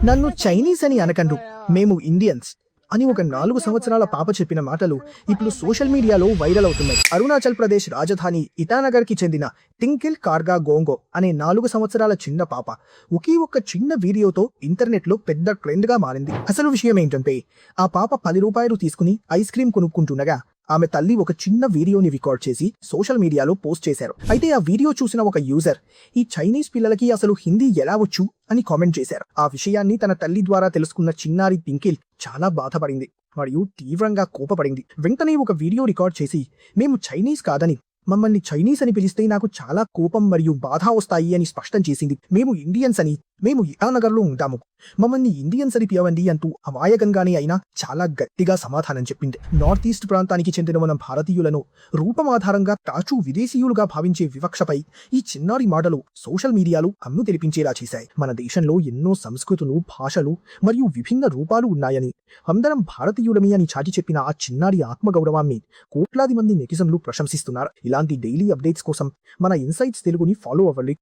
నన్ను చైనీస్ అని అనకండ్రు, మేము ఇండియన్స్ అని ఒక 4 సంవత్సరాల పాప చెప్పిన మాటలు ఇప్పుడు సోషల్ మీడియాలో వైరల్ అవుతున్నాయి. అరుణాచల్ ప్రదేశ్ రాజధాని ఇటానగర్కి చెందిన టింకిల్ కార్గా గోంగో అనే 4 సంవత్సరాల చిన్న పాప ఒకే ఒక్క చిన్న వీడియోతో ఇంటర్నెట్లో పెద్ద ట్రెండ్గా మారింది. అసలు విషయం ఏంటంటే, ఆ పాప 10 రూపాయలు తీసుకుని ఐస్ క్రీం కొనుక్కుంటుండగా ఆమె తల్లి ఒక చిన్న వీడియోని రికార్డ్ చేసి సోషల్ మీడియాలో పోస్ట్ చేశారు. అయితే ఆ వీడియో చూసిన ఒక యూజర్ ఈ చైనీస్ పిల్లలకి అసలు హిందీ ఎలా వచ్చు అని కామెంట్ చేశారు. ఆ విషయాన్ని తన తల్లి ద్వారా తెలుసుకున్న చిన్నారి టింకిల్ చాలా బాధపడింది మరియు తీవ్రంగా కోపపడింది. వెంటనే ఒక వీడియో రికార్డ్ చేసి, మేము చైనీస్ కాదని, మమ్మల్ని చైనీస్ అని పిలిస్తే నాకు చాలా కోపం మరియు బాధ వస్తాయి అని స్పష్టం చేసింది. మేము ఇండియన్స్ అని, మేము ఇటానగర్లో ఉంటాము, మమ్మల్ని ఇండియన్స్ అని పిలవండి అంటూ అమాయకంగానే అయినా చాలా గట్టిగా సమాధానం చెప్పింది. నార్త్ ఈస్ట్ ప్రాంతానికి చెందిన మన భారతీయులను రూపం ఆధారంగా తాచూ విదేశీయులుగా భావించే వివక్షపై ఈ చిన్నారి మాటలు సోషల్ మీడియాలో అన్ను తెలిపించేలా చేశాయి. మన దేశంలో ఎన్నో సంస్కృతులు, భాషలు మరియు విభిన్న రూపాలు ఉన్నాయని, అందరం భారతీయులమే అని చాటి చెప్పిన ఆ చిన్నారి ఆత్మగౌరవాన్ని కోట్లాది మంది నెటిజన్లు ప్రశంసిస్తున్నారు. ఇలాంటి డైలీ అప్డేట్స్ కోసం మన ఇన్సైట్స్ తెలుగుని ఫాలో అవ్వండి.